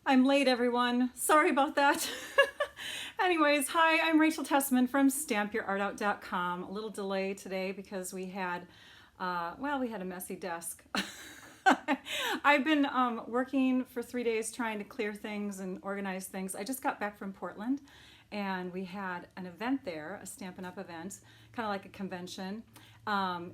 I'm late, everyone. Sorry about that. Anyways, hi, I'm Rachel Tessman from StampYourArtOut.com. A little delay today because we had a messy desk. I've been working for 3 days trying to clear things and organize things. I just got back from Portland and we had an event there, a Stampin' Up! Event, kind of like a convention.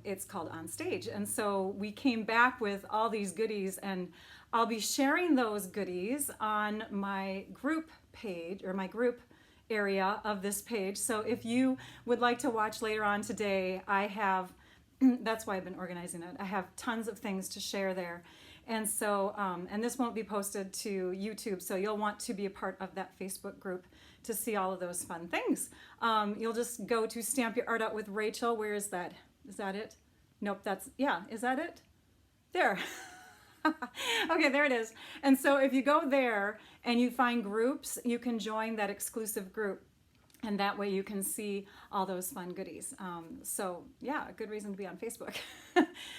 It's called On Stage. And so we came back with all these goodies, and I'll be sharing those goodies on my group page, or my group area of this page. So if you would like to watch later on today, I have, that's why I've been organizing it. I have tons of things to share there. And so, and this won't be posted to YouTube, so you'll want to be a part of that Facebook group to see all of those fun things. You'll just go to Stamp Your Art Out with Rachel. Where is that? Is that it? Nope, is that it? There. Okay, there it is. And so if you go there and you find groups, you can join that exclusive group. And that way you can see all those fun goodies. So yeah, a good reason to be on Facebook.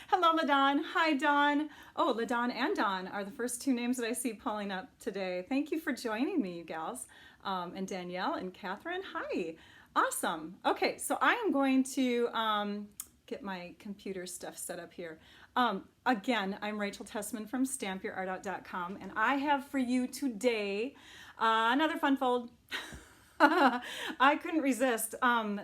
Hello, LaDon. Hi, Dawn. Oh, LaDon and Dawn are the first two names that I see pulling up today. Thank you for joining me, you gals. And Danielle and Catherine, hi. Awesome. Okay, so I am going to get my computer stuff set up here. Again, I'm Rachel Tessman from StampYourArtOut.com, and I have for you today another fun fold. I couldn't resist.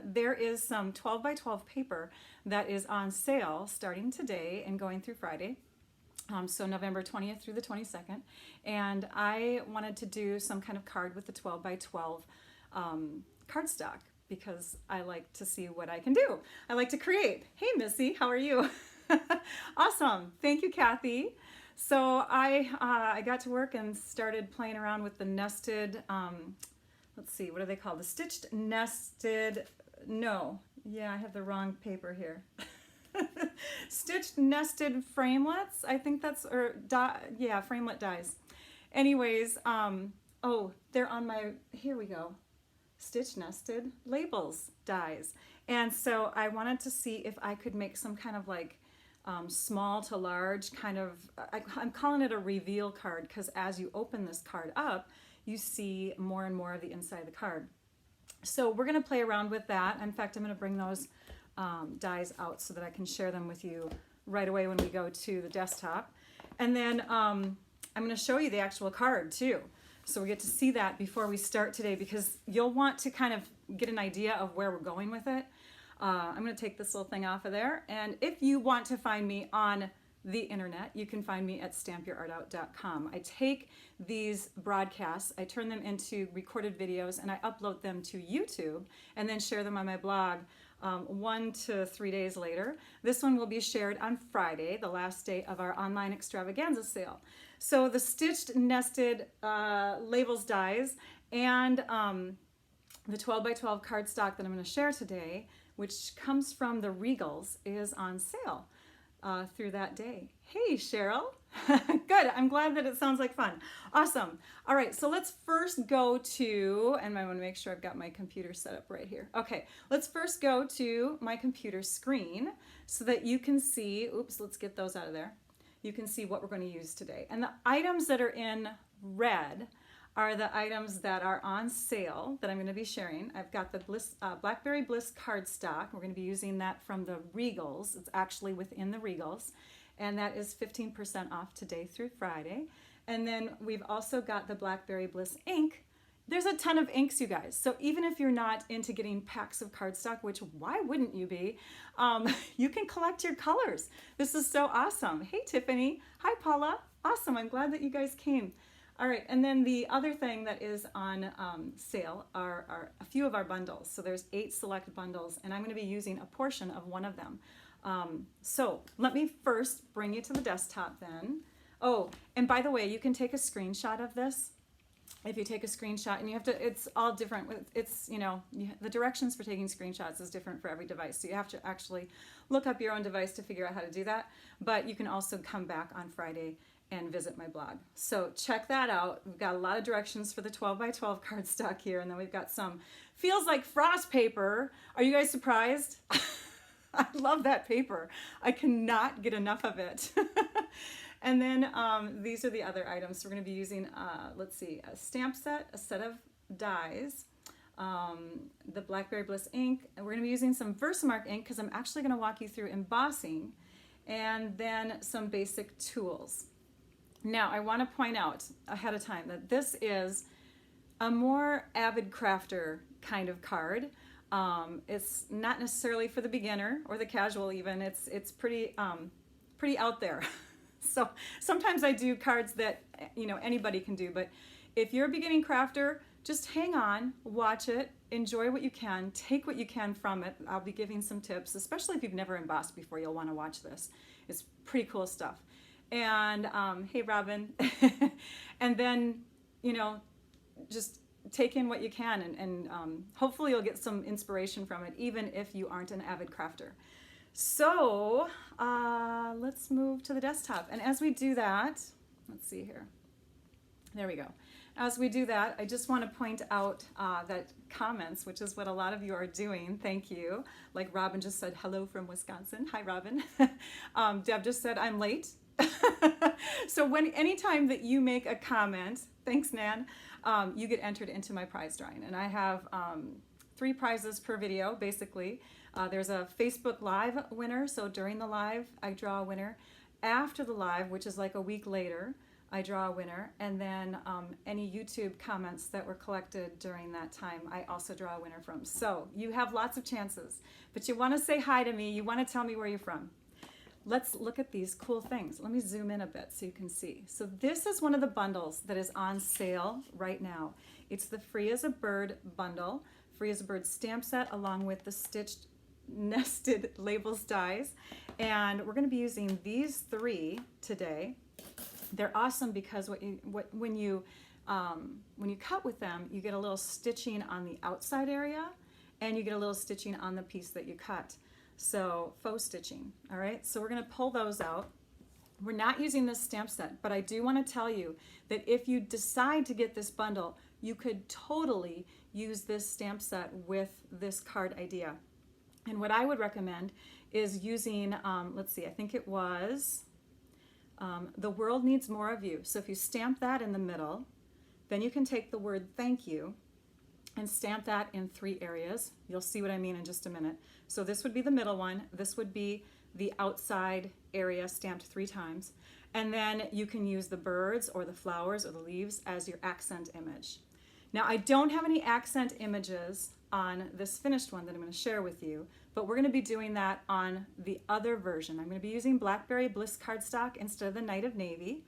There is some 12 by 12 paper that is on sale starting today and going through Friday. So November 20th through the 22nd. And I wanted to do some kind of card with the 12 by 12 cardstock because I like to see what I can do. I like to create. Hey, Missy, how are you? Awesome. Thank you, Kathy. So I got to work and started playing around with the nested, let's see, what are they called? The stitched nested, no, yeah, I have the wrong paper here. Stitched nested framelets, I think that's, or yeah, framelit dies. Anyways, oh, they're on my, here we go. Stitch nested labels dies. And so I wanted to see if I could make some kind of like small to large kind of, I'm calling it a reveal card because as you open this card up, you see more and more of the inside of the card. So we're going to play around with that. In fact, I'm going to bring those dies out so that I can share them with you right away when we go to the desktop. And then I'm going to show you the actual card too. So we get to see that before we start today because you'll want to kind of get an idea of where we're going with it. I'm going to take this little thing off of there. And if you want to find me on the internet, you can find me at StampYourArtOut.com. I take these broadcasts, I turn them into recorded videos, and I upload them to YouTube and then share them on my blog 1 to 3 days later. This one will be shared on Friday, the last day of our Online Extravaganza sale. So the stitched nested labels dies and the 12 by 12 cardstock that I'm going to share today, which comes from the Regals, is on sale through that day. Hey, Cheryl. Good. I'm glad that it sounds like fun. Awesome. All right, so let's first go to, and I want to make sure I've got my computer set up right here. Okay, let's first go to my computer screen so that you can see, oops, let's get those out of there. You can see what we're going to use today. And the items that are in red are the items that are on sale that I'm going to be sharing. I've got the Blackberry Bliss cardstock. We're going to be using that from the Regals. It's actually within the Regals. And that is 15% off today through Friday. And then we've also got the Blackberry Bliss ink. There's a ton of inks, you guys. So even if you're not into getting packs of cardstock, which why wouldn't you be, you can collect your colors. This is so awesome. Hey, Tiffany. Hi, Paula. Awesome. I'm glad that you guys came. All right, and then the other thing that is on sale are a few of our bundles. So there's 8 select bundles, and I'm going to be using a portion of one of them. So let me first bring you to the desktop then. Oh, and by the way, you can take a screenshot of this. If you take a screenshot, and you have to, it's all different. It's, you know, the directions for taking screenshots is different for every device. So you have to actually look up your own device to figure out how to do that. But you can also come back on Friday and visit my blog. So check that out. We've got a lot of directions for the 12 by 12 cardstock here, and then we've got some, feels like frost paper. Are you guys surprised? I love that paper. I cannot get enough of it. And then these are the other items. So we're going to be using, let's see, a stamp set, a set of dies, the Blackberry Bliss ink, and we're going to be using some Versamark ink because I'm actually going to walk you through embossing, and then some basic tools. Now, I want to point out ahead of time that this is a more avid crafter kind of card. It's not necessarily for the beginner or the casual even. It's pretty out there. So sometimes I do cards that anybody can do, but if you're a beginning crafter, just hang on, watch it, enjoy what you can, take what you can from it. I'll be giving some tips, especially if you've never embossed before, you'll want to watch this. It's pretty cool stuff. And hey Robin, and then just take in what you can, and hopefully you'll get some inspiration from it, even if you aren't an avid crafter. So let's move to the desktop. And as we do that, let's see here. There we go. As we do that, I just want to point out that comments, which is what a lot of you are doing. Thank you. Like Robin just said, hello from Wisconsin. Hi, Robin. Deb just said, I'm late. So anytime that you make a comment, thanks, Nan, you get entered into my prize drawing. And I have 3 prizes per video, basically. There's a Facebook Live winner, so during the live, I draw a winner. After the live, which is like a week later, I draw a winner. And then any YouTube comments that were collected during that time, I also draw a winner from. So you have lots of chances, but you want to say hi to me. You want to tell me where you're from. Let's look at these cool things. Let me zoom in a bit so you can see. So this is one of the bundles that is on sale right now. It's the Free as a Bird bundle, Free as a Bird stamp set, along with the stitched nested labels dies. And we're going to be using these 3 today. They're awesome because when you cut with them, you get a little stitching on the outside area, and you get a little stitching on the piece that you cut. So faux stitching. All right, so we're going to pull those out. We're not using this stamp set, but I do want to tell you that if you decide to get this bundle, you could totally use this stamp set with this card idea. And what I would recommend is using, let's see, I think it was The World Needs More of You. So if you stamp that in the middle, then you can take the word thank you and stamp that in 3 areas. You'll see what I mean in just a minute. So this would be the middle one. This would be the outside area stamped 3 times. And then you can use the birds or the flowers or the leaves as your accent image. Now, I don't have any accent images on this finished one that I'm going to share with you, but we're going to be doing that on the other version. I'm going to be using Blackberry Bliss cardstock instead of the Night of Navy.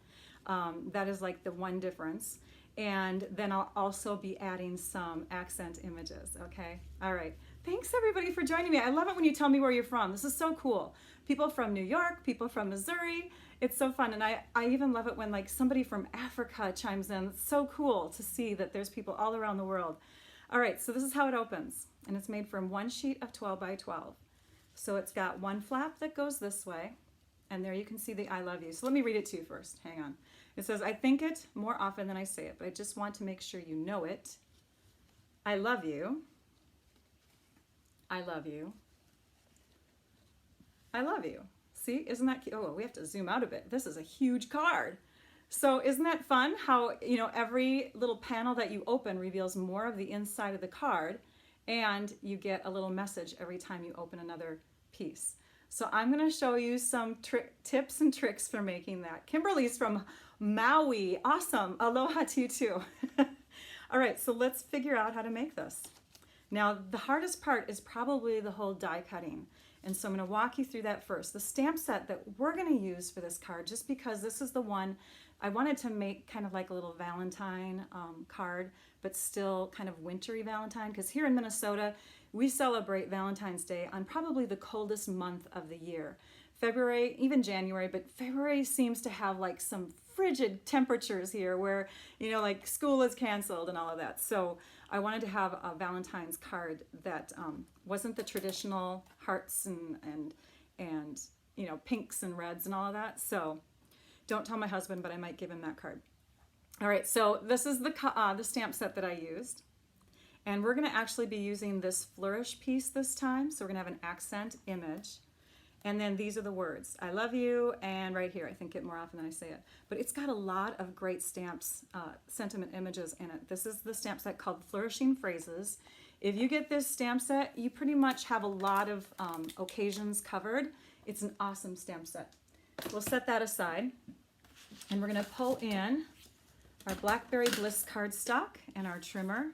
That is like the one difference. And then I'll also be adding some accent images, okay? All right. Thanks everybody for joining me. I love it when you tell me where you're from. This is so cool. People from New York, people from Missouri. It's so fun. And I even love it when like somebody from Africa chimes in. It's so cool to see that there's people all around the world. All right, so this is how it opens. And it's made from 1 sheet of 12 by 12. So it's got 1 flap that goes this way. And there you can see the I love you. So let me read it to you first. Hang on. It says, I think it more often than I say it, but I just want to make sure you know it. I love you. I love you. I love you. See, isn't that cute? Oh, we have to zoom out a bit. This is a huge card. So isn't that fun how, every little panel that you open reveals more of the inside of the card, and you get a little message every time you open another piece. So I'm going to show you some tips and tricks for making that. Kimberly's from Maui. Awesome. Aloha to you too. All right, so let's figure out how to make this. Now, the hardest part is probably the whole die cutting. And so I'm going to walk you through that first. The stamp set that we're going to use for this card, just because this is the one I wanted to make kind of like a little Valentine card, but still kind of wintry Valentine, because here in Minnesota, we celebrate Valentine's Day on probably the coldest month of the year. February, even January, but February seems to have like some frigid temperatures here where, like school is canceled and all of that. So I wanted to have a Valentine's card that wasn't the traditional hearts and pinks and reds and all of that. So don't tell my husband, but I might give him that card. All right, so this is the stamp set that I used. And we're going to actually be using this flourish piece this time. So we're going to have an accent image. And then these are the words, I love you, and right here, I think it more often than I say it. But it's got a lot of great stamps, sentiment images in it. This is the stamp set called Flourishing Phrases. If you get this stamp set, you pretty much have a lot of occasions covered. It's an awesome stamp set. We'll set that aside, and we're gonna pull in our Blackberry Bliss cardstock and our trimmer.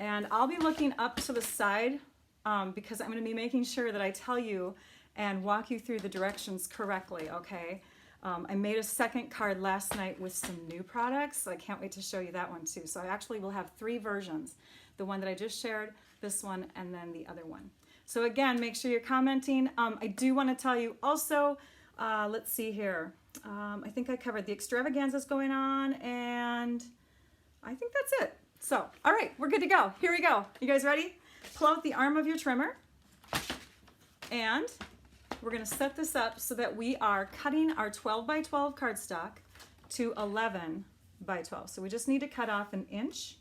And I'll be looking up to the side because I'm gonna be making sure that I tell you and walk you through the directions correctly, okay? I made a second card last night with some new products. I can't wait to show you that one too. So I actually will have 3 versions. The one that I just shared, this one, and then the other one. So again, make sure you're commenting. I do want to tell you also, let's see here. I think I covered the extravaganzas going on, and I think that's it. So, all right, we're good to go. Here we go. You guys ready? Pull out the arm of your trimmer, and we're going to set this up so that we are cutting our 12 by 12 cardstock to 11 by 12. So we just need to cut off an inch,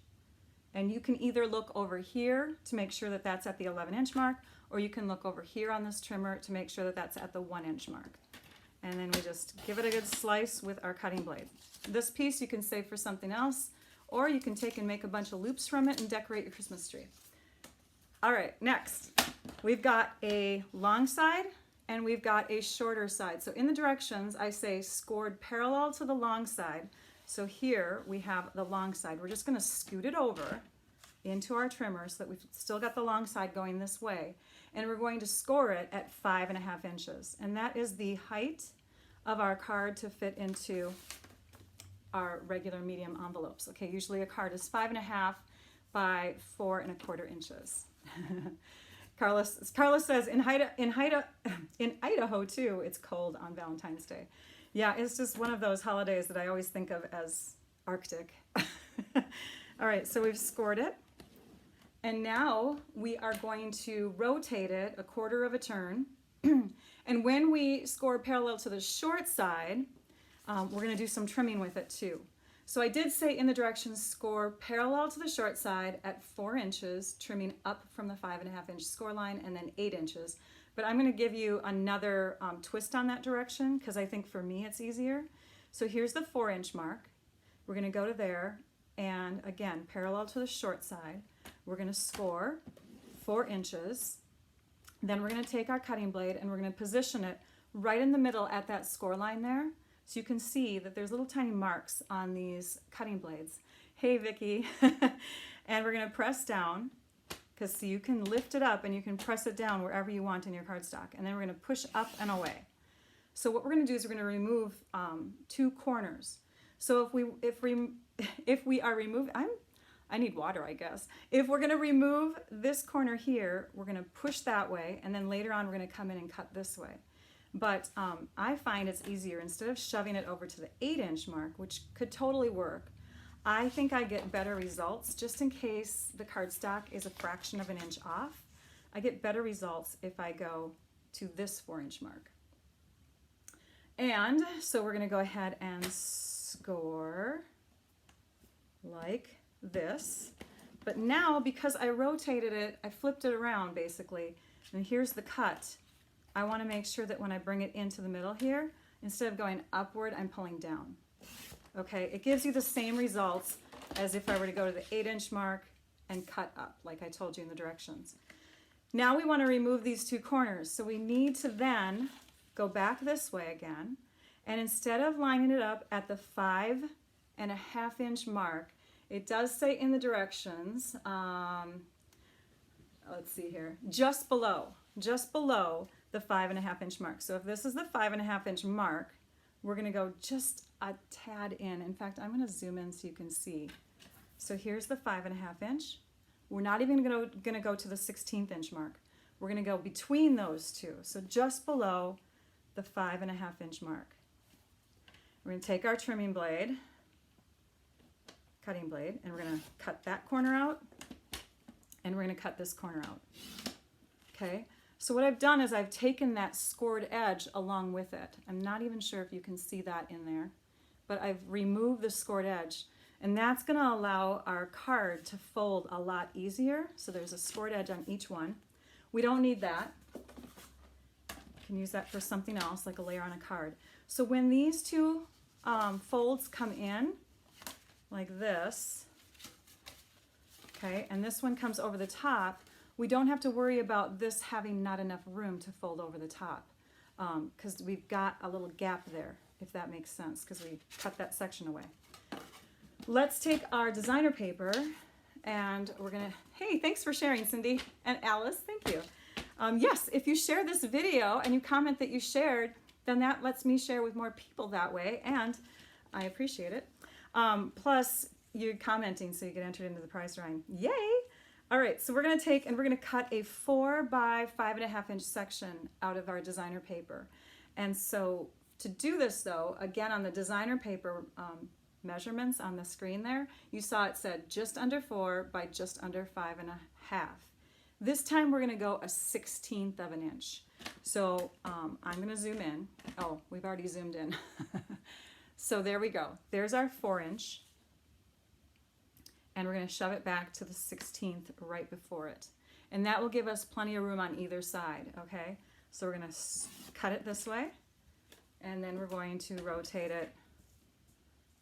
and you can either look over here to make sure that that's at the 11-inch mark, or you can look over here on this trimmer to make sure that that's at the 1-inch mark. And then we just give it a good slice with our cutting blade. This piece you can save for something else, or you can take and make a bunch of loops from it and decorate your Christmas tree. All right, next, we've got a long side and we've got a shorter side. So in the directions, I say scored parallel to the long side. So here we have the long side. We're just gonna scoot it over into our trimmer so that we've still got the long side going this way. And we're going to score it at 5.5 inches. And that is the height of our card to fit into our regular medium envelopes. Okay, usually a card is 5.5 by 4.25 inches. Carlos says in Idaho too, it's cold on Valentine's Day. Yeah, it's just one of those holidays that I always think of as Arctic. All right, so we've scored it. And now we are going to rotate it 1/4 of a turn. And when we score parallel to the short side, we're gonna do some trimming with it too. So I did say in the directions, score parallel to the short side at 4 inches, trimming up from the 5.5-inch score line, and then 8 inches. But I'm gonna give you another twist on that direction because I think for me it's easier. So here's the 4-inch mark. We're gonna go to there, and again, parallel to the short side, we're gonna score 4 inches. Then we're gonna take our cutting blade and we're gonna position it right in the middle at that score line there. So you can see that there's little tiny marks on these cutting blades. Hey, Vicki. And we're gonna press down, because so you can lift it up and you can press it down wherever you want in your cardstock. And then we're gonna push up and away. So what we're gonna do is we're gonna remove 2 corners. So if we are removing, I need water, I guess. If we're gonna remove this corner here, we're gonna push that way, and then later on we're gonna come in and cut this way. But I find it's easier, instead of shoving it over to the 8-inch mark, which could totally work, I think I get better results, just in case the cardstock is a fraction of an inch off. I get better results if I go to this 4-inch mark. And so we're gonna go ahead and score like this. But now, because I rotated it, I flipped it around basically, and here's the cut. I want to make sure that when I bring it into the middle here, instead of going upward, I'm pulling down. Okay, it gives you the same results as if I were to go to the 8-inch mark and cut up, like I told you in the directions. Now we want to remove these 2 corners, so we need to then go back this way again, and instead of lining it up at the 5.5-inch mark, it does say in the directions, let's see here, just below the 5.5-inch mark. So if this is the 5.5-inch mark, we're gonna go just a tad in. In fact, I'm gonna zoom in so you can see. So here's the 5.5-inch. We're not even gonna go to the 16th-inch mark. We're gonna go between those 2. So just below the 5.5-inch mark. We're gonna take our trimming blade, cutting blade, and we're gonna cut that corner out, and we're gonna cut this corner out. Okay? So what I've done is I've taken that scored edge along with it. I'm not even sure if you can see that in there, but I've removed the scored edge, and that's going to allow our card to fold a lot easier. So there's a scored edge on each one. We don't need that. can use that for something else, like a layer on a card. So when these two folds come in, like this, okay, and this one comes over the top, we don't have to worry about this having not enough room to fold over the top, because we've got a little gap there, if that makes sense, because we cut that section away. Let's take our designer paper, and we're gonna, hey, thanks for sharing, Cindy and Alice, thank you. Yes, if you share this video and you comment that you shared, then that lets me share with more people that way, and I appreciate it. Plus, you're commenting, so you get entered into the prize drawing. Yay! All right, so we're gonna take and we're gonna cut a 4 by 5.5 inch section out of our designer paper. And so to do this though, again on the designer paper measurements on the screen there, you saw it said just under 4 by just under 5.5. This time we're gonna go a 1/16 of an inch. So I'm gonna zoom in. Oh, we've already zoomed in. So there we go. There's our 4 inch. And we're gonna shove it back to the 1/16 right before it. And that will give us plenty of room on either side, okay? So we're gonna cut it this way, and then we're going to rotate it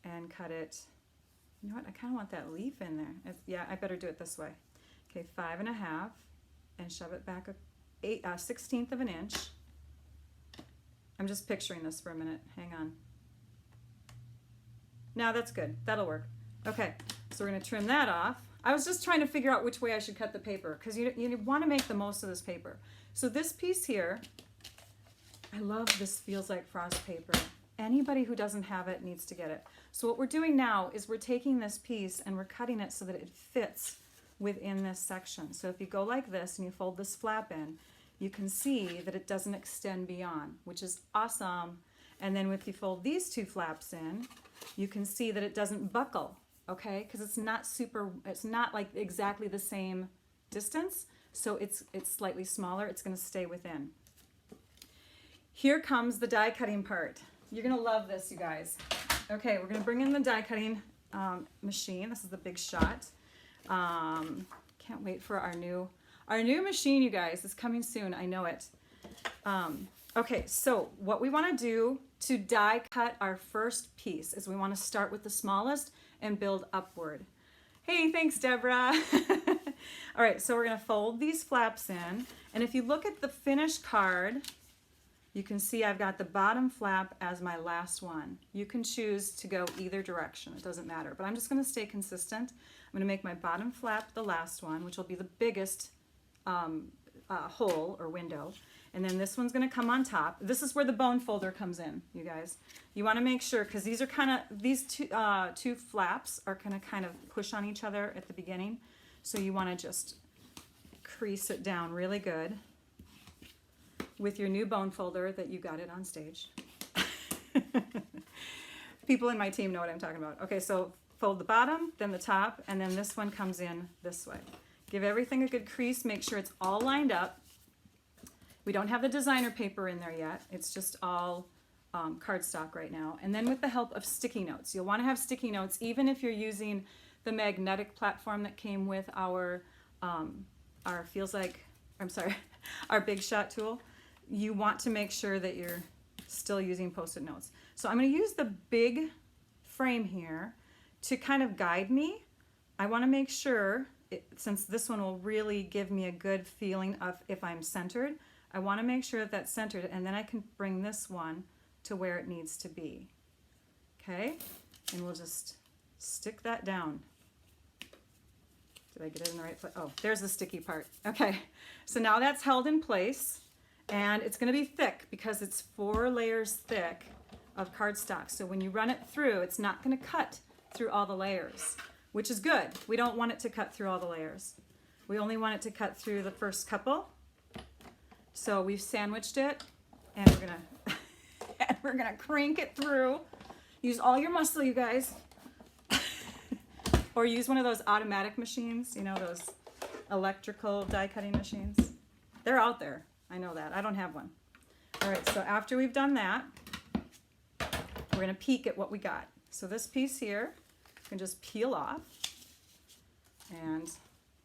and cut it. You know what, I kinda want that leaf in there. Yeah, I better do it this way. Okay, 5.5, and shove it back a 1/16 of an inch. I'm just picturing this for a minute, hang on. Now that's good, that'll work. Okay, so we're gonna trim that off. I was just trying to figure out which way I should cut the paper, because you wanna make the most of this paper. So this piece here, I love this feels like frost paper. Anybody who doesn't have it needs to get it. So what we're doing now is we're taking this piece and we're cutting it so that it fits within this section. So if you go like this and you fold this flap in, you can see that it doesn't extend beyond, which is awesome. And then if you fold these two flaps in, you can see that it doesn't buckle, okay? Because it's not like exactly the same distance, so it's slightly smaller, it's gonna stay within. Here comes the die cutting part. You're gonna love this, you guys. Okay, we're gonna bring in the die cutting machine. This is the Big Shot. Can't wait for our new machine, you guys. It's coming soon, I know it. Okay, so what we wanna do to die cut our first piece is we wanna start with the smallest and build upward. Hey, thanks, Deborah. All right, so we're gonna fold these flaps in, and if you look at the finished card, you can see I've got the bottom flap as my last one. You can choose to go either direction, it doesn't matter, but I'm just gonna stay consistent. I'm gonna make my bottom flap the last one, which will be the biggest hole or window. And then this one's gonna come on top. This is where the bone folder comes in, you guys. You wanna make sure, because these are these two flaps are gonna kind of push on each other at the beginning. So you wanna just crease it down really good with your new bone folder that you got it on stage. People in my team know what I'm talking about. Okay, so fold the bottom, then the top, and then this one comes in this way. Give everything a good crease, make sure it's all lined up. We don't have the designer paper in there yet. It's just all cardstock right now. And then with the help of sticky notes, you'll want to have sticky notes even if you're using the magnetic platform that came with our our Big Shot tool. You want to make sure that you're still using Post-it notes. So I'm going to use the big frame here to kind of guide me. I want to make sure, since this one will really give me a good feeling of if I'm centered, I want to make sure that that's centered, and then I can bring this one to where it needs to be. Okay, and we'll just stick that down. Did I get it in the right place? Oh, there's the sticky part. Okay, so now that's held in place, and it's going to be thick because it's 4 layers thick of cardstock. So when you run it through, it's not going to cut through all the layers, which is good. We don't want it to cut through all the layers. We only want it to cut through the first couple. So we've sandwiched it, and we're gonna crank it through. Use all your muscle, you guys. Or use one of those automatic machines, you know, those electrical die cutting machines. They're out there, I know that. I don't have one. All right, so after we've done that, we're gonna peek at what we got. So this piece here can just peel off. And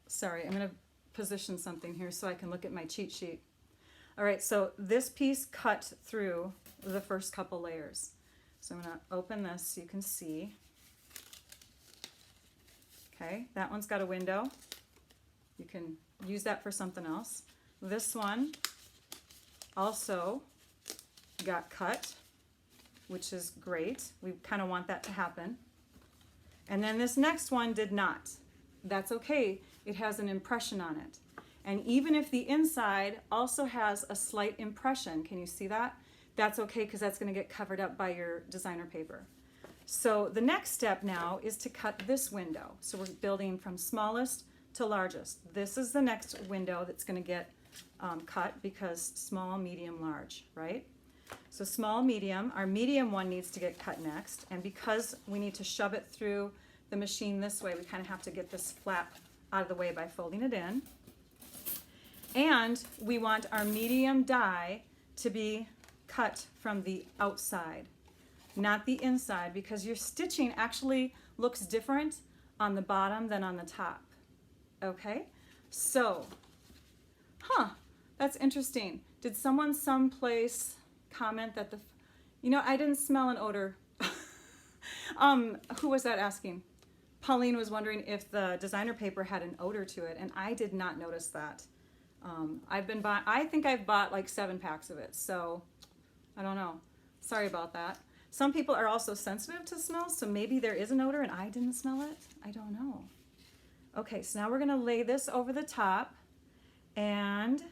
sorry, I'm gonna position something here so I can look at my cheat sheet. All right, so this piece cut through the first couple layers. So I'm going to open this so you can see. Okay, that one's got a window. You can use that for something else. This one also got cut, which is great. We kind of want that to happen. And then this next one did not. That's okay. It has an impression on it. And even if the inside also has a slight impression, can you see that? That's okay because that's going to get covered up by your designer paper. So the next step now is to cut this window. So we're building from smallest to largest. This is the next window that's going to get cut because small, medium, large, right? So small, medium, our medium one needs to get cut next. And because we need to shove it through the machine this way, we kind of have to get this flap out of the way by folding it in. And we want our medium die to be cut from the outside, not the inside, because your stitching actually looks different on the bottom than on the top. Okay, so, that's interesting. Did someone someplace comment that I didn't smell an odor. Who was that asking? Pauline was wondering if the designer paper had an odor to it, and I did not notice that. I think I've bought like 7 packs of it, so I don't know. Sorry about that. Some people are also sensitive to smells, so maybe there is an odor and I didn't smell it. I don't know. Okay, so now we're gonna lay this over the top and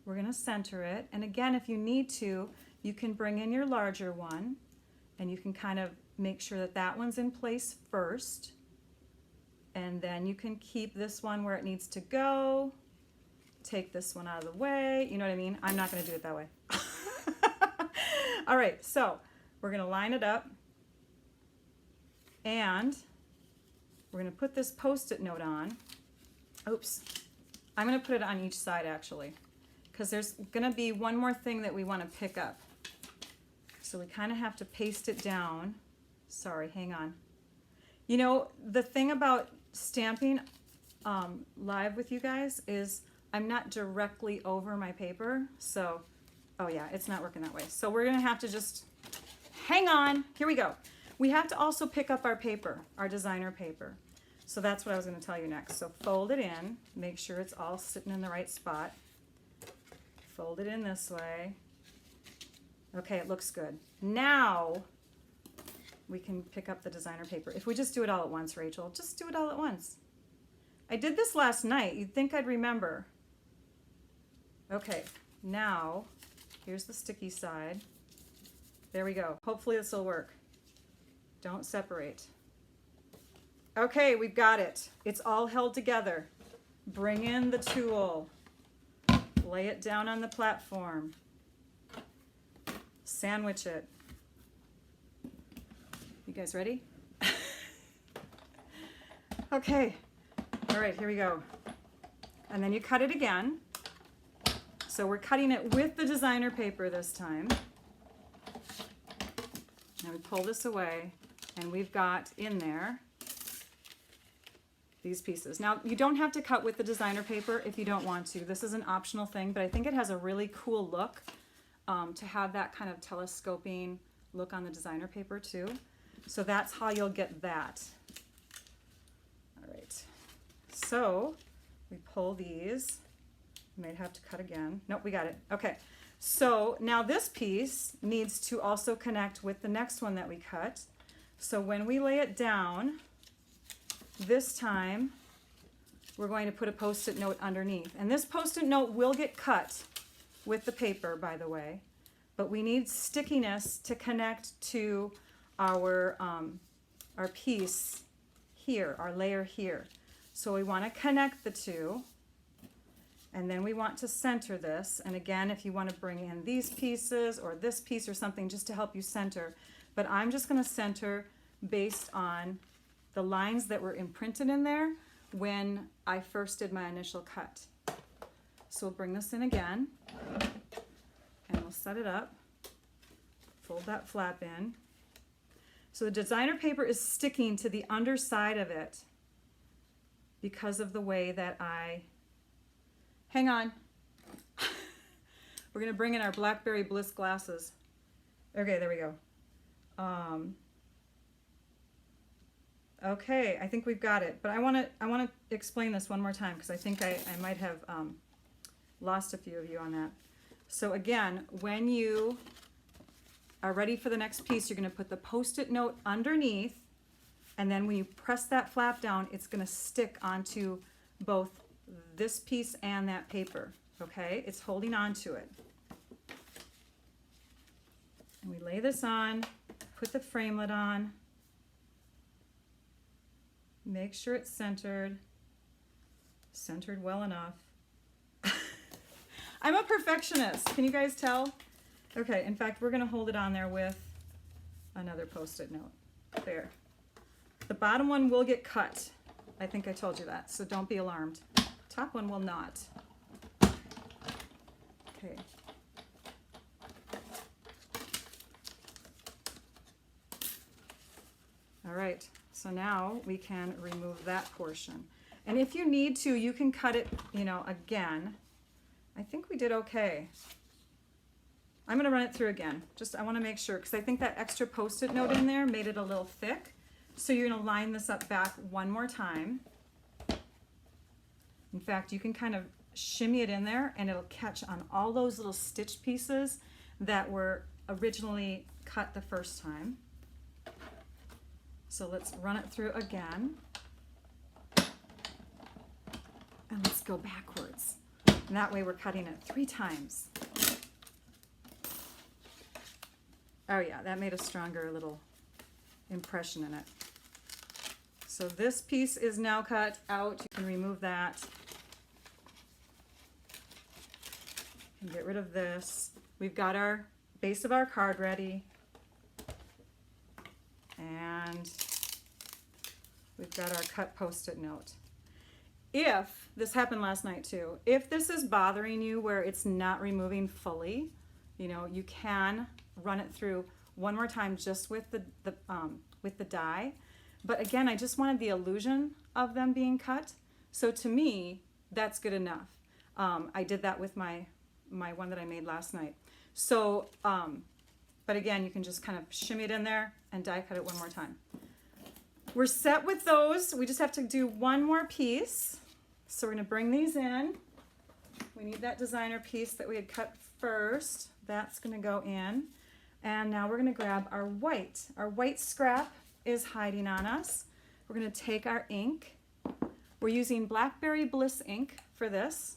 we're gonna center it. And again, if you need to, you can bring in your larger one and you can kind of make sure that that one's in place first. And then you can keep this one where it needs to go. Take this one out of the way. You know what I mean? I'm not gonna do it that way. All right, so we're gonna line it up and we're gonna put this Post-it note on. Oops, I'm gonna put it on each side actually, because there's gonna be one more thing that we wanna pick up. So we kind of have to paste it down. Sorry, hang on. You know, the thing about stamping live with you guys is I'm not directly over my paper, so, oh yeah, it's not working that way. So we're gonna have to just, hang on, here we go. We have to also pick up our paper, our designer paper. So that's what I was gonna tell you next. So fold it in, make sure it's all sitting in the right spot. Fold it in this way. Okay, it looks good. Now we can pick up the designer paper. If we just do it all at once, Rachel, just do it all at once. I did this last night. You'd think I'd remember. Okay, now here's the sticky side. There we go. Hopefully this will work. Don't separate. Okay, we've got it. It's all held together. Bring in the tool. Lay it down on the platform. Sandwich it. You guys ready? Okay. All right, here we go. And then you cut it again. So we're cutting it with the designer paper this time. Now we pull this away and we've got in there these pieces. Now you don't have to cut with the designer paper if you don't want to. This is an optional thing, but I think it has a really cool look to have that kind of telescoping look on the designer paper too. So that's how you'll get that. All right, so we pull these. You might have to cut again. Nope, we got it. Okay, so now this piece needs to also connect with the next one that we cut. So when we lay it down, this time we're going to put a Post-it note underneath. And this Post-it note will get cut with the paper, by the way, but we need stickiness to connect to our piece here, our layer here. So we want to connect the two, and then we want to center this. And again, if you want to bring in these pieces or this piece or something just to help you center, but I'm just going to center based on the lines that were imprinted in there when I first did my initial cut. So we'll bring this in again and we'll set it up, fold that flap in. So the designer paper is sticking to the underside of it because of the way that hang on. We're gonna bring in our Blackberry Bliss glasses. Okay, there we go. Okay, I think we've got it, but I wanna explain this one more time because I think I might have lost a few of you on that. So again, when you are ready for the next piece, you're gonna put the Post-it note underneath, and then when you press that flap down, it's gonna stick onto both this piece and that paper, okay? It's holding on to it. And we lay this on, put the framelit on, make sure it's centered well enough. I'm a perfectionist, can you guys tell? Okay, in fact, we're gonna hold it on there with another Post-it note. There. The bottom one will get cut. I think I told you that, so don't be alarmed. Top one will not. Okay. All right, so now we can remove that portion. And if you need to, you can cut it, you know, again. I think we did okay. I'm gonna run it through again. I wanna make sure, because I think that extra Post-it note in there made it a little thick. So you're gonna line this up back one more time. In fact, you can kind of shimmy it in there and it'll catch on all those little stitch pieces that were originally cut the first time. So let's run it through again. And let's go backwards. And that way we're cutting it 3 times. Oh yeah, that made a stronger little impression in it. So this piece is now cut out. You can remove that. And get rid of this. We've got our base of our card ready. And we've got our cut Post-it note. If, this happened last night too, if this is bothering you where it's not removing fully, you know, you can run it through one more time just with the die. But again, I just wanted the illusion of them being cut. So to me, that's good enough. I did that with my one that I made last night. So, but again, you can just kind of shimmy it in there and die cut it one more time. We're set with those. We just have to do one more piece. So we're gonna bring these in. We need that designer piece that we had cut first. That's gonna go in. And now we're gonna grab our white. Our white scrap is hiding on us. We're gonna take our ink. We're using Blackberry Bliss ink for this,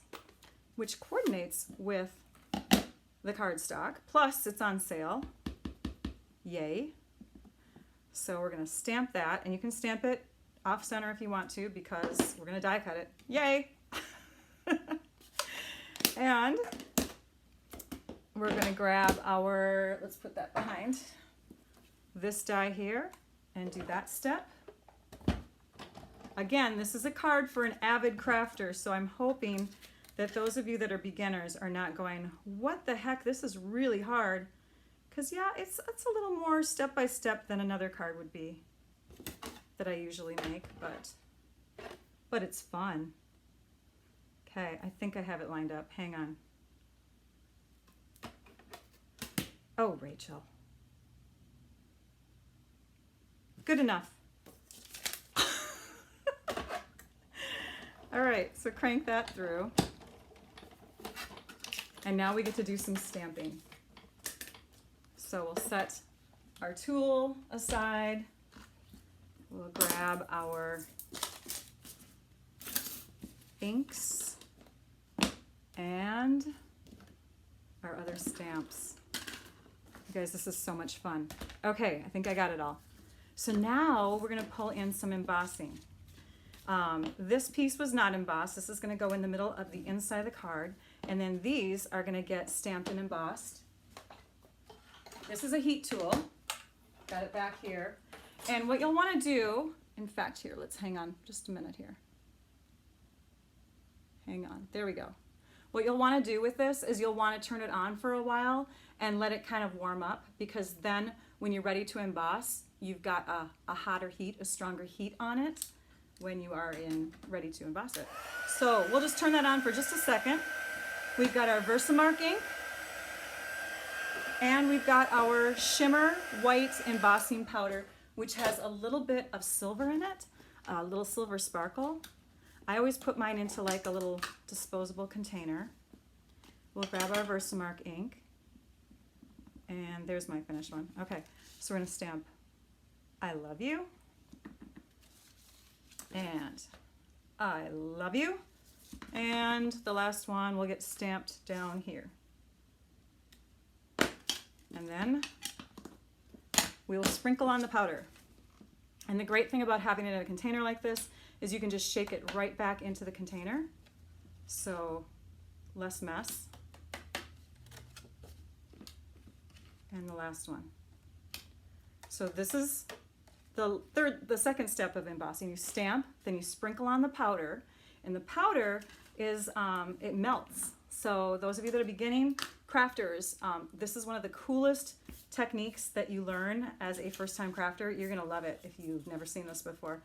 which coordinates with the cardstock. Plus it's on sale. Yay. So we're gonna stamp that, and you can stamp it off center if you want to because we're gonna die cut it. Yay! And we're gonna grab our, let's put that behind, this die here and do that step. Again, this is a card for an avid crafter, so I'm hoping that those of you that are beginners are not going, what the heck, this is really hard. Because yeah, it's a little more step-by-step than another card would be that I usually make, but it's fun. Okay, I think I have it lined up. Hang on. Oh, Rachel. Good enough. All right, so crank that through. And now we get to do some stamping. So we'll set our tool aside. We'll grab our inks and our other stamps. You guys, this is so much fun. Okay, I think I got it all. So now we're gonna pull in some embossing. This piece was not embossed. This is gonna go in the middle of the inside of the card. And then these are gonna get stamped and embossed. This is a heat tool. Got it back here. And what you'll wanna do, in fact here, let's hang on just a minute here. Hang on, there we go. What you'll wanna do with this is you'll wanna turn it on for a while and let it kind of warm up, because then when you're ready to emboss, you've got a hotter heat, a stronger heat on it when you are ready to emboss it. So we'll just turn that on for just a second. We've got our Versamark ink. And we've got our shimmer white embossing powder, which has a little bit of silver in it, a little silver sparkle. I always put mine into like a little disposable container. We'll grab our Versamark ink. And there's my finished one. Okay, so we're gonna stamp I love you. And I love you. And the last one will get stamped down here. And then we will sprinkle on the powder. And the great thing about having it in a container like this is you can just shake it right back into the container. So less mess. And the last one. So this is the second step of embossing. You stamp, then you sprinkle on the powder, and the powder is, it melts. So those of you that are beginning crafters, this is one of the coolest techniques that you learn as a first-time crafter. You're gonna love it if you've never seen this before.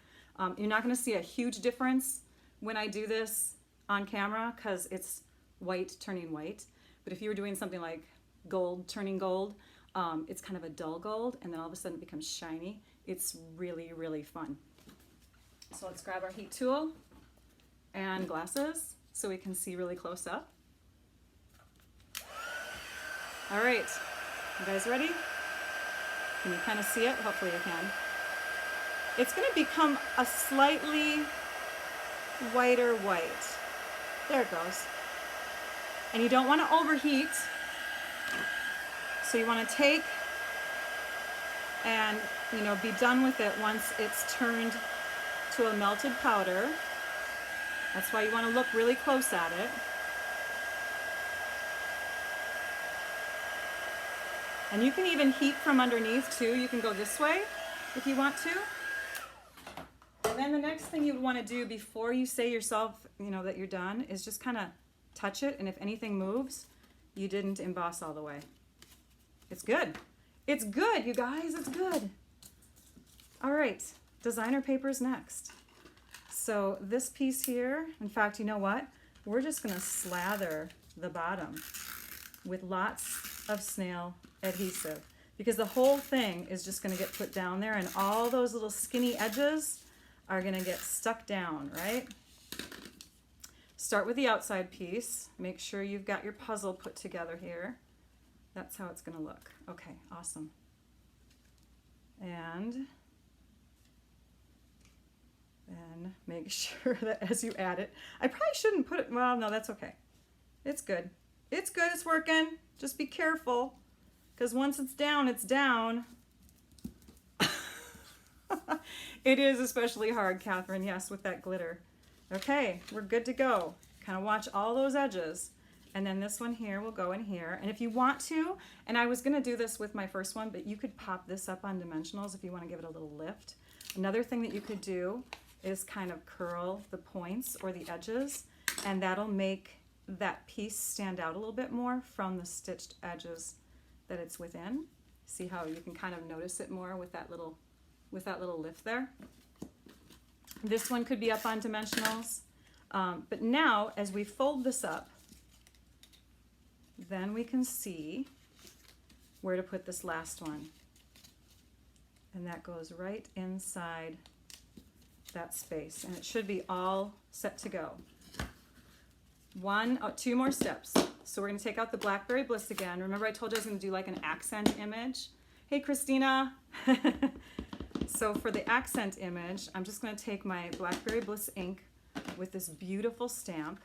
You're not gonna see a huge difference when I do this on camera because it's white turning white. But if you were doing something like gold turning gold, it's kind of a dull gold, and then all of a sudden it becomes shiny. It's really, really fun. So let's grab our heat tool and glasses so we can see really close up. All right, you guys ready? Can you kind of see it? Hopefully you can. It's going to become a slightly whiter white. There it goes. And you don't want to overheat. So you want to take and, you know, be done with it once it's turned to a melted powder. That's why you want to look really close at it. And you can even heat from underneath too. You can go this way if you want to. And then the next thing you would want to do before you say yourself, you know, that you're done is just kind of touch it. And if anything moves, you didn't emboss all the way. It's good. It's good, you guys, it's good. All right, designer paper's next. So this piece here, in fact, you know what? We're just gonna slather the bottom with lots of snail adhesive because the whole thing is just gonna get put down there and all those little skinny edges are gonna get stuck down, right? Start with the outside piece. Make sure you've got your puzzle put together here. That's how it's gonna look. Okay, awesome. And then make sure that as you add it, I probably shouldn't put it, well, no, that's okay. It's good. It's good, it's working. Just be careful, because once it's down, it's down. It is especially hard, Catherine, yes, with that glitter. Okay, we're good to go. Kind of watch all those edges. And then this one here will go in here. And if you want to, and I was gonna do this with my first one, but you could pop this up on dimensionals if you wanna give it a little lift. Another thing that you could do is kind of curl the points or the edges, and that'll make that piece stand out a little bit more from the stitched edges that it's within. See how you can kind of notice it more with that little lift there. This one could be up on dimensionals. But now, as we fold this up, then we can see where to put this last one. And that goes right inside that space. And it should be all set to go. Two more steps. So we're gonna take out the Blackberry Bliss again. Remember I told you I was gonna do like an accent image? Hey, Christina. So for the accent image, I'm just gonna take my Blackberry Bliss ink with this beautiful stamp.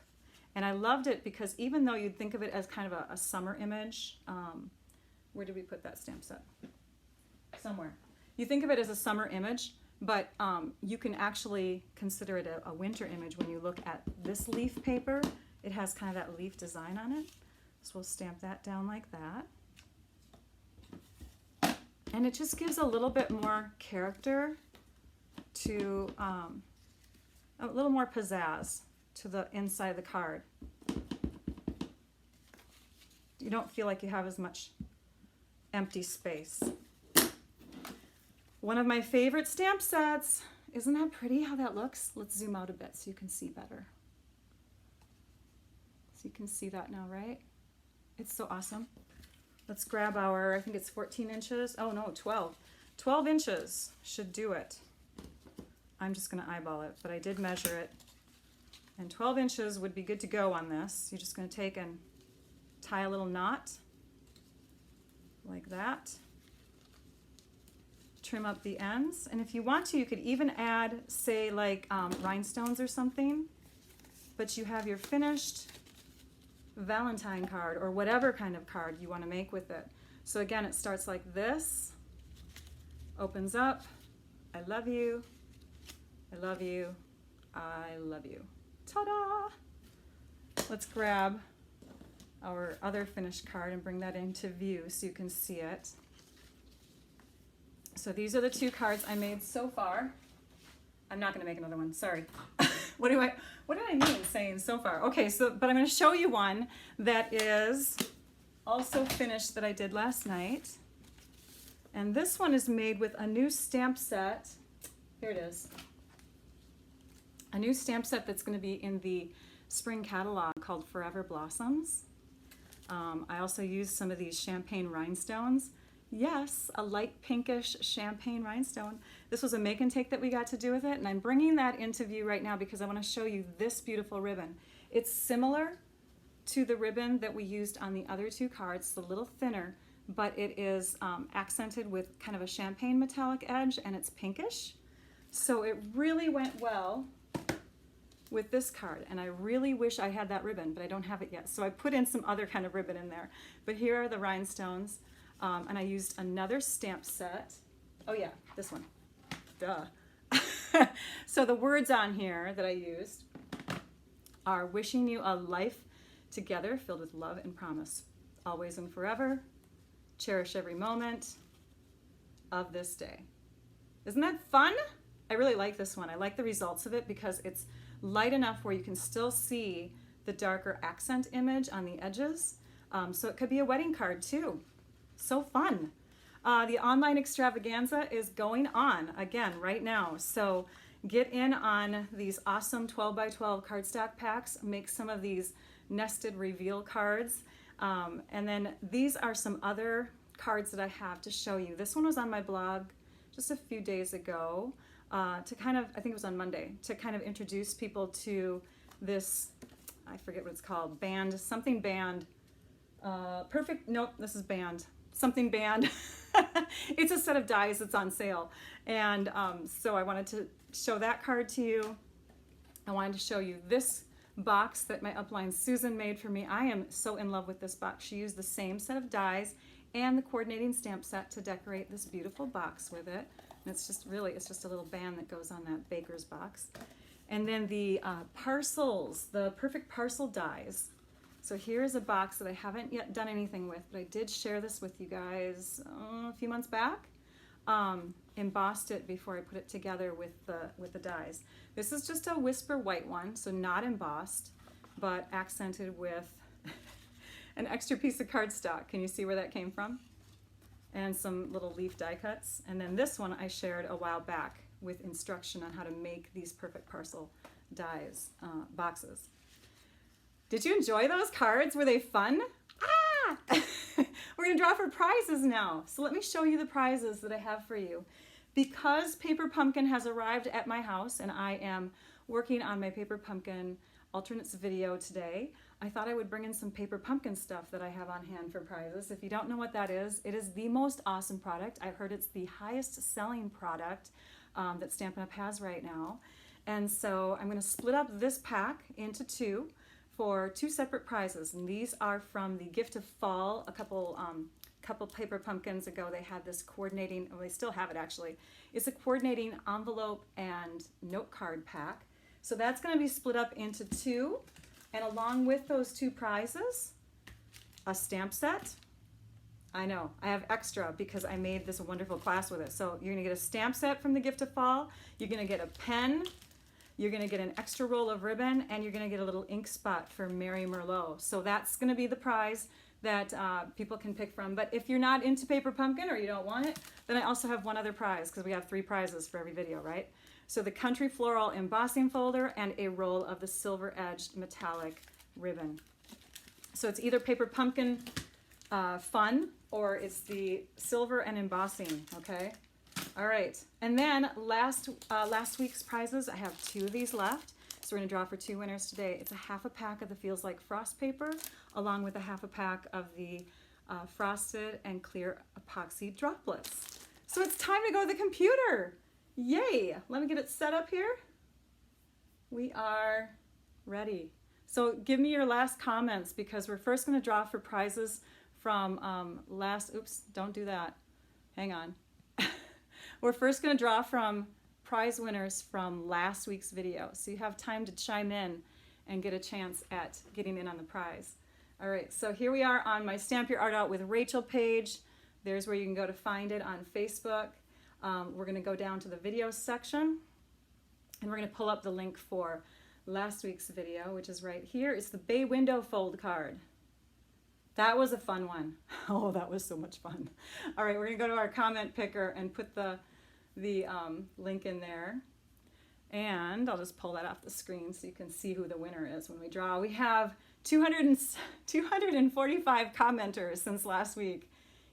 And I loved it because even though you'd think of it as kind of a summer image, where did we put that stamp set? Somewhere. You think of it as a summer image, but you can actually consider it a winter image when you look at this leaf paper. It has kind of that leaf design on it. So we'll stamp that down like that. And it just gives a little bit more character to, a little more pizzazz to the inside of the card. You don't feel like you have as much empty space. One of my favorite stamp sets. Isn't that pretty how that looks? Let's zoom out a bit so you can see better. So you can see that now, right? It's so awesome. Let's grab our, I think it's 14 inches. Oh no, 12. 12 inches should do it. I'm just gonna eyeball it, but I did measure it. And 12 inches would be good to go on this. You're just gonna take and tie a little knot like that. Trim up the ends. And if you want to, you could even add, say like rhinestones or something, but you have your finished Valentine card or whatever kind of card you want to make with it. So again, it starts like this, opens up, I love you, I love you, I love you. Ta-da! Let's grab our other finished card and bring that into view so you can see it. So these are the 2 cards I made so far. I'm not going to make another one, sorry. What did I mean saying so far? Okay, but I'm going to show you one that is also finished that I did last night. And this one is made with a new stamp set. Here it is. A new stamp set that's going to be in the spring catalog called Forever Blossoms. I also used some of these champagne rhinestones. Yes, a light pinkish champagne rhinestone. This was a make and take that we got to do with it, and I'm bringing that into view right now because I want to show you this beautiful ribbon. It's similar to the ribbon that we used on the other 2 cards. It's a little thinner, but it is accented with kind of a champagne metallic edge, and it's pinkish. So it really went well with this card, and I really wish I had that ribbon, but I don't have it yet. So I put in some other kind of ribbon in there. But here are the rhinestones. And I used another stamp set. Oh yeah, this one. Duh. So the words on here that I used are wishing you a life together filled with love and promise, always and forever. Cherish every moment of this day. Isn't that fun? I really like this one. I like the results of it because it's light enough where you can still see the darker accent image on the edges. So it could be a wedding card too. So fun. The Online Extravaganza is going on again right now. So get in on these awesome 12 by 12 cardstock packs. Make some of these nested reveal cards. And then these are some other cards that I have to show you. This one was on my blog just a few days ago to kind of, I think it was on Monday, to kind of introduce people to this, I forget what it's called, band, something band. Perfect, nope, this is band. Something band. It's a set of dies that's on sale, and so I wanted to show that card to you. I wanted to show you this box that my upline Susan made for me. I am so in love with this box. She used the same set of dies and the coordinating stamp set to decorate this beautiful box with it, and it's just a little band that goes on that baker's box. And then the parcels, the perfect parcel dies. So here's a box that I haven't yet done anything with, but I did share this with you guys a few months back. Embossed it before I put it together with the dies. This is just a whisper white one, so not embossed, but accented with an extra piece of cardstock. Can you see where that came from? And some little leaf die cuts. And then this one I shared a while back with instruction on how to make these perfect parcel dies boxes. Did you enjoy those cards? Were they fun? Ah! We're gonna draw for prizes now. So let me show you the prizes that I have for you. Because Paper Pumpkin has arrived at my house and I am working on my Paper Pumpkin alternates video today, I thought I would bring in some Paper Pumpkin stuff that I have on hand for prizes. If you don't know what that is, it is the most awesome product. I've heard it's the highest selling product that Stampin' Up! Has right now. And so I'm gonna split up this pack into 2 for 2 separate prizes, and these are from the Gift of Fall. A couple Paper Pumpkins ago they had this coordinating, well, they still have it actually. It's a coordinating envelope and note card pack. So that's going to be split up into 2, and along with those 2 prizes, a stamp set. I know, I have extra because I made this wonderful class with it. So you're going to get a stamp set from the Gift of Fall, you're going to get a pen, you're going to get an extra roll of ribbon, and you're going to get a little ink spot for Mary Merlot. So that's going to be the prize that people can pick from. But if you're not into Paper Pumpkin or you don't want it, then I also have one other prize because we have 3 prizes for every video, right? So the Country Floral embossing folder and a roll of the silver-edged metallic ribbon. So it's either Paper Pumpkin Fun or it's the silver and embossing, okay? All right, and then last week's prizes, I have 2 of these left. So we're gonna draw for 2 winners today. It's a half a pack of the Feels Like Frost paper, along with a half a pack of the frosted and clear epoxy droplets. So it's time to go to the computer. Yay, let me get it set up here. We are ready. So give me your last comments, because we're first gonna draw for prizes from oops, don't do that. Hang on. We're first gonna draw from prize winners from last week's video. So you have time to chime in and get a chance at getting in on the prize. All right, so here we are on my Stamp Your Art Out with Rachel page. There's where you can go to find it on Facebook. We're gonna go down to the video section, and we're gonna pull up the link for last week's video, which is right here. It's the bay window fold card. That was a fun one. Oh, that was so much fun. All right, we're gonna go to our comment picker and put the link in there. And I'll just pull that off the screen so you can see who the winner is when we draw. We have 245 commenters since last week.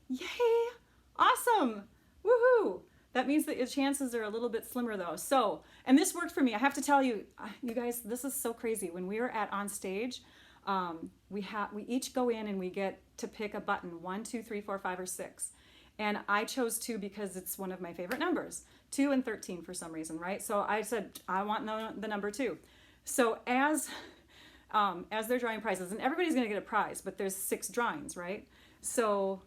Yay, awesome, woohoo. That means that your chances are a little bit slimmer though. So, and this worked for me. I have to tell you, you guys, this is so crazy. When we were at On Stage, we each go in and we get to pick a button, 1, 2, 3, 4, 5, or 6. And I chose 2 because it's one of my favorite numbers, 2 and 13 for some reason, right? So I said, I want the number 2. So as they're drawing prizes, and everybody's gonna get a prize, but there's 6 drawings, right? So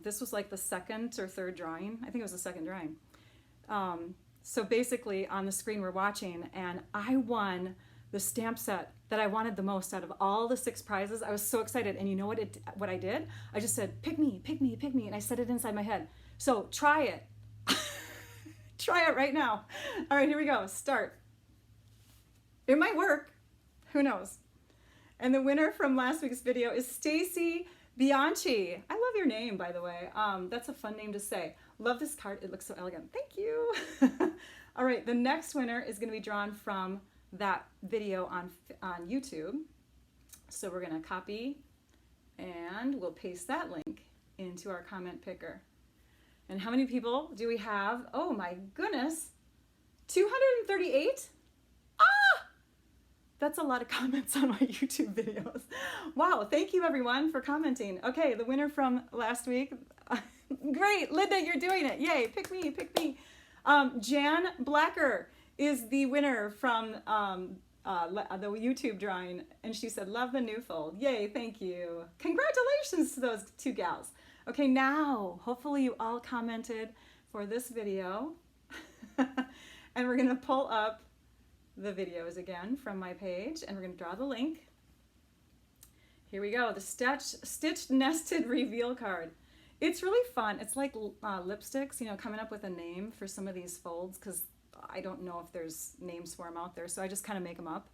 this was like the 2nd or 3rd drawing. I think it was the 2nd drawing. So basically on the screen we're watching, and I won the stamp set that I wanted the most out of all the 6 prizes. I was so excited, and you know what I did? I just said, pick me, pick me, pick me, and I said it inside my head. So try it. Try it right now. All right, here we go, start. It might work, who knows? And the winner from last week's video is Stacy Bianchi. I love your name, by the way. That's a fun name to say. Love this card, it looks so elegant. Thank you. All right, the next winner is gonna be drawn from that video on YouTube. So we're gonna copy and we'll paste that link into our comment picker. And how many people do we have? Oh my goodness, 238? Ah! That's a lot of comments on my YouTube videos. Wow, thank you everyone for commenting. Okay, the winner from last week, great, Linda, you're doing it. Yay, pick me, pick me. Jan Blacker is the winner from the YouTube drawing, and she said, love the new fold. Yay, thank you. Congratulations to those 2 gals. Okay, now, hopefully you all commented for this video, and we're gonna pull up the videos again from my page, and we're gonna draw the link. Here we go, the stitched nested reveal card. It's really fun. It's like lipsticks, you know, coming up with a name for some of these folds, because I don't know if there's names for them out there, so I just kind of make them up.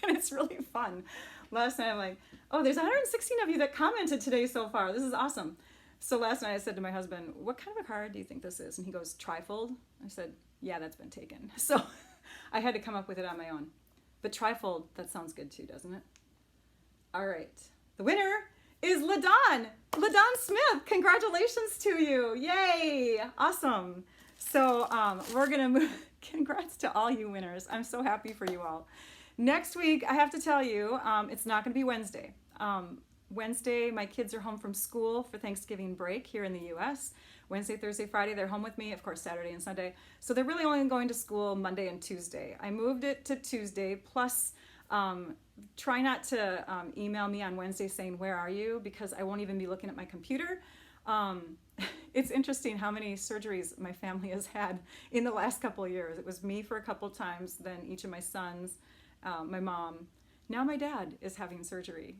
And it's really fun. Last night I'm like, oh, there's 116 of you that commented today so far. This is awesome. So last night I said to my husband, what kind of a card do you think this is? And he goes, trifold. I said, yeah, that's been taken. So I had to come up with it on my own. But trifold, that sounds good too, doesn't it? All right, the winner is LaDon Smith. Congratulations to you. Yay, awesome. So we're gonna move, congrats to all you winners. I'm so happy for you all. Next week, I have to tell you, it's not gonna be Wednesday. Wednesday, my kids are home from school for Thanksgiving break here in the US. Wednesday, Thursday, Friday, they're home with me, of course, Saturday and Sunday. So they're really only going to school Monday and Tuesday. I moved it to Tuesday, plus try not to email me on Wednesday saying, where are you? Because I won't even be looking at my computer. It's interesting how many surgeries my family has had in the last couple of years. It was me for a couple times, then each of my sons, my mom. Now my dad is having surgery.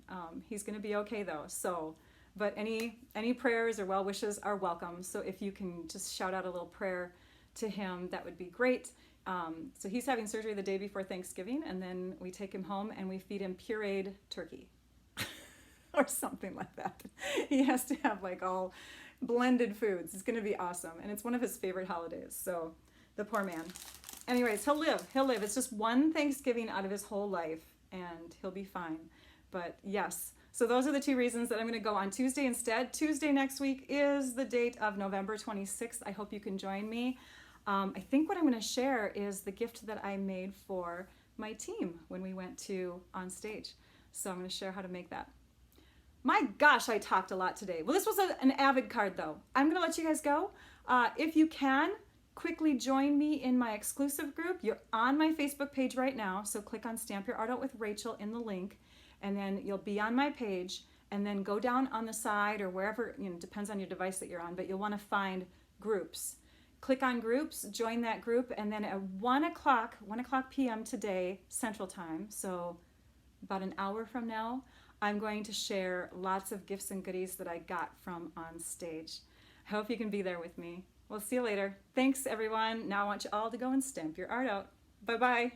He's gonna be okay though. So, but any prayers or well wishes are welcome. So if you can just shout out a little prayer to him, that would be great. So he's having surgery the day before Thanksgiving, and then we take him home and we feed him pureed turkey or something like that. He has to have like all blended foods. It's gonna be awesome. And it's one of his favorite holidays. So the poor man. Anyways, he'll live. It's just one Thanksgiving out of his whole life and he'll be fine. But yes, So those are the two reasons that I'm going to go on Tuesday instead. Tuesday next week is the date of November 26th. I hope you can join me. I think what I'm going to share is the gift that I made for my team when we went to on stage. So I'm going to share how to make that. My gosh, I talked a lot today. Well, this was an avid card though. I'm going to let you guys go. If you can, quickly join me in my exclusive group. You're on my Facebook page right now, so click on Stamp Your Art Out with Rachel in the link, and then you'll be on my page, and then go down on the side or wherever, depends on your device that you're on, but you'll want to find groups. Click on groups, join that group, and then at 1 o'clock p.m. today, Central Time, so about an hour from now, I'm going to share lots of gifts and goodies that I got from on stage. I hope you can be there with me. We'll see you later. Thanks, everyone. Now I want you all to go and stamp your art out. Bye-bye.